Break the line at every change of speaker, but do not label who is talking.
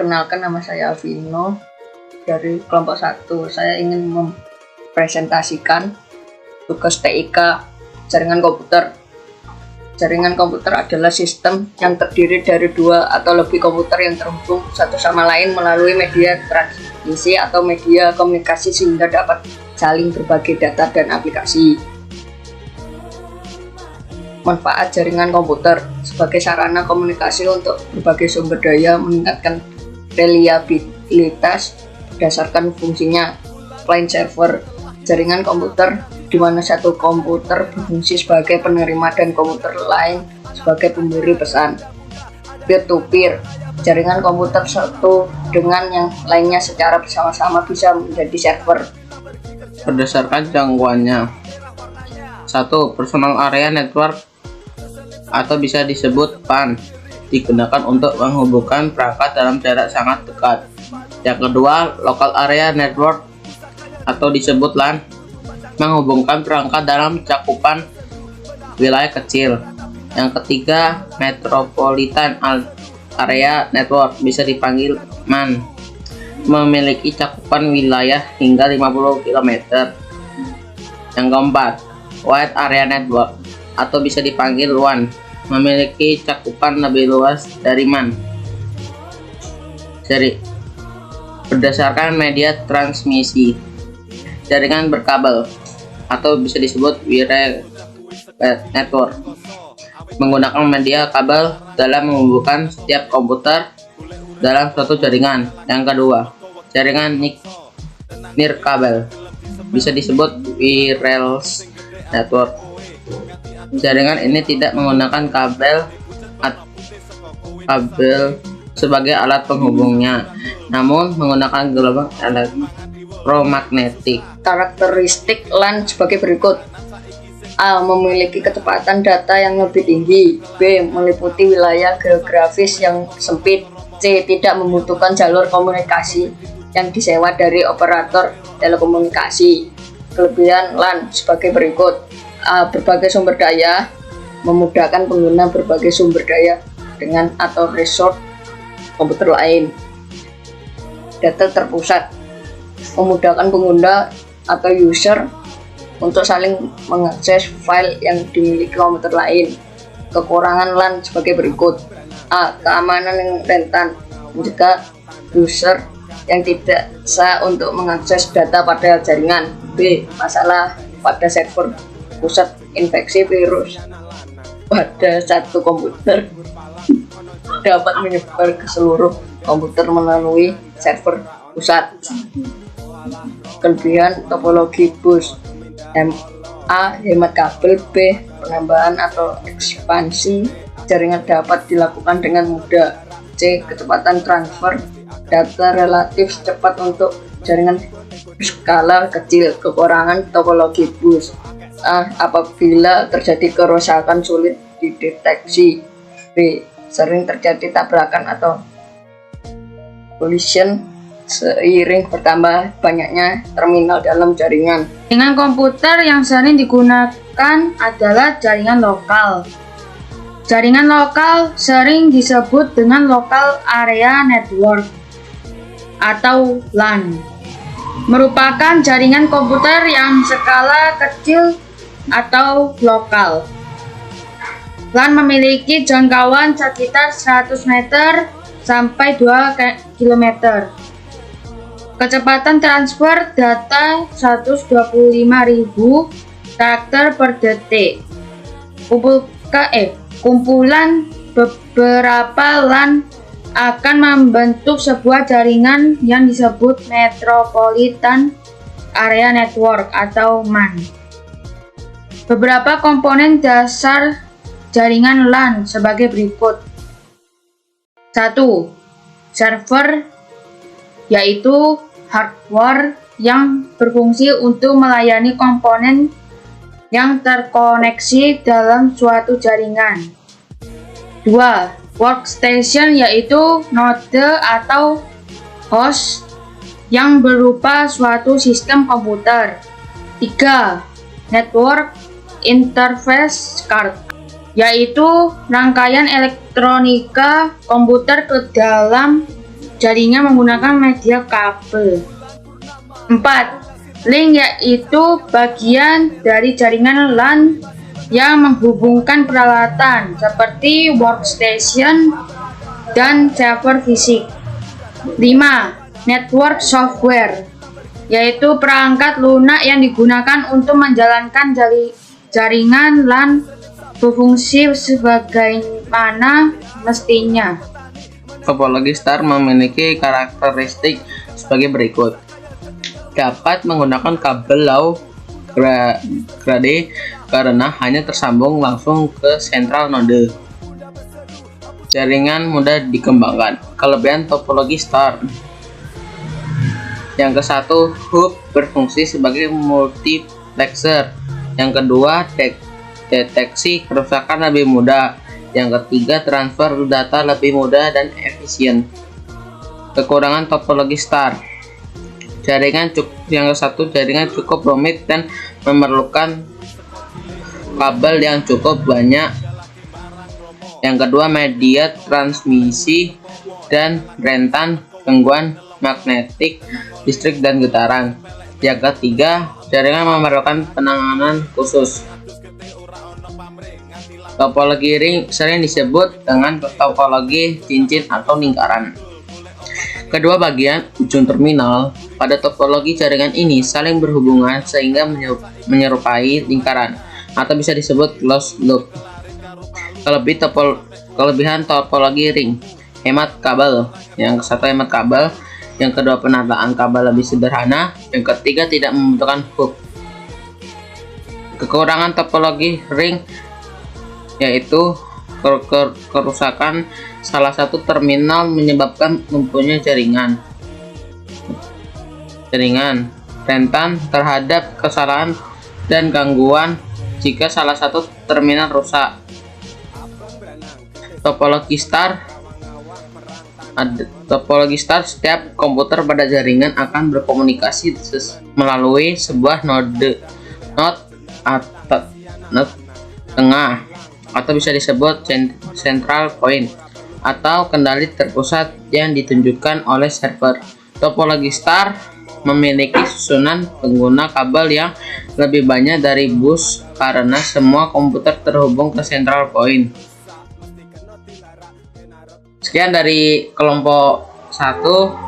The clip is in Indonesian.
Perkenalkan, nama saya Alvino dari kelompok 1. Saya ingin mempresentasikan tugas TIK jaringan komputer. Jaringan komputer adalah sistem yang terdiri dari dua atau lebih komputer yang terhubung satu sama lain melalui media transmisi atau media komunikasi sehingga dapat saling berbagi data dan aplikasi. Manfaat jaringan komputer sebagai sarana komunikasi untuk berbagai sumber daya, meningkatkan reliabilitas berdasarkan fungsinya. Client server, jaringan komputer di mana satu komputer berfungsi sebagai penerima dan komputer lain sebagai pemberi pesan. Peer-to-peer, jaringan komputer satu dengan yang lainnya secara bersama-sama bisa menjadi server.
Berdasarkan jangkauannya. 1. Personal Area Network atau bisa disebut PAN, digunakan untuk menghubungkan perangkat dalam jarak sangat dekat. Yang kedua, Local Area Network atau disebut LAN, menghubungkan perangkat dalam cakupan wilayah kecil. Yang ketiga, Metropolitan Area Network, bisa dipanggil MAN, memiliki cakupan wilayah hingga 50 km. Yang keempat, Wide Area Network atau bisa dipanggil WAN, memiliki cakupan lebih luas dari MAN. Berdasarkan media transmisi, jaringan berkabel atau bisa disebut wired network, menggunakan media kabel dalam menghubungkan setiap komputer dalam suatu jaringan. Yang kedua, jaringan nirkabel, bisa disebut wireless network. Jaringan ini tidak menggunakan kabel sebagai alat penghubungnya, namun menggunakan gelombang elektromagnetik.
Karakteristik LAN sebagai berikut. A. Memiliki kecepatan data yang lebih tinggi. B. Meliputi wilayah geografis yang sempit. C. Tidak membutuhkan jalur komunikasi yang disewa dari operator telekomunikasi. Kelebihan LAN sebagai berikut. A. Berbagai sumber daya, memudahkan pengguna berbagai sumber daya dengan atau resource komputer lain. Data terpusat, memudahkan pengguna atau user untuk saling mengakses file yang dimiliki komputer lain. Kekurangan LAN sebagai berikut. A. Keamanan yang rentan, mencegah user yang tidak sah untuk mengakses data pada jaringan. B. Masalah pada server, pusat infeksi virus pada satu komputer dapat menyebar ke seluruh komputer melalui server pusat. Kelebihan topologi bus. A. Hemat kabel. B. Penambahan atau ekspansi jaringan dapat dilakukan dengan mudah. C. Kecepatan transfer data relatif cepat untuk jaringan berskala kecil. Kekurangan topologi bus. A. Apabila terjadi kerusakan sulit dideteksi. B. Sering terjadi tabrakan atau collision seiring bertambah banyaknya terminal dalam jaringan.
Jaringan komputer yang sering digunakan adalah jaringan lokal. Jaringan lokal sering disebut dengan Local Area Network atau LAN. Merupakan jaringan komputer yang skala kecil atau lokal. LAN memiliki jangkauan sekitar 100 meter sampai 2 km. Kecepatan transfer data 125.000 karakter per detik. Kumpulan beberapa LAN akan membentuk sebuah jaringan yang disebut Metropolitan Area Network atau MAN. Beberapa komponen dasar jaringan LAN sebagai berikut. 1. Server, yaitu hardware yang berfungsi untuk melayani komponen yang terkoneksi dalam suatu jaringan. 2. Workstation, yaitu node atau host yang berupa suatu sistem komputer. 3. Network interface card, yaitu rangkaian elektronika komputer ke dalam jaringan menggunakan media kabel. 4. Link yaitu bagian dari jaringan LAN yang menghubungkan peralatan seperti workstation dan server fisik. 5. Network software yaitu perangkat lunak yang digunakan untuk menjalankan jaringan LAN berfungsi sebagaimana mestinya.
Topologi star memiliki karakteristik sebagai berikut. Dapat menggunakan kabel low grade karena hanya tersambung langsung ke sentral node. Jaringan mudah dikembangkan. Kelebihan topologi star. Yang ke-1, hub berfungsi sebagai multiplexer. Yang kedua, deteksi kerusakan lebih mudah. Yang ketiga, transfer data lebih mudah dan efisien. Kekurangan topologi star. Yang ke-1, jaringan cukup rumit dan memerlukan kabel yang cukup banyak. Yang kedua, media transmisi dan rentan gangguan magnetik, listrik, dan getaran. Yang ketiga, jaringan memerlukan penanganan khusus. Topologi ring sering disebut dengan topologi cincin atau lingkaran. Kedua bagian ujung terminal pada topologi jaringan ini saling berhubungan sehingga menyerupai lingkaran atau bisa disebut closed loop. Kelebihan topologi ring. Hemat kabel. Yang ke-1, hemat kabel. Yang kedua, penataan kabel lebih sederhana. Yang ketiga, tidak membutuhkan hub. Kekurangan topologi ring yaitu kerusakan salah satu terminal menyebabkan lumpuhnya jaringan. Rentan terhadap kesalahan dan gangguan jika salah satu terminal rusak. Topologi star, setiap komputer pada jaringan akan berkomunikasi melalui sebuah node tengah atau bisa disebut central point atau kendali terpusat yang ditunjukkan oleh server. Topologi star memiliki susunan pengguna kabel yang lebih banyak dari bus karena semua komputer terhubung ke central point. Sekian dari kelompok 1.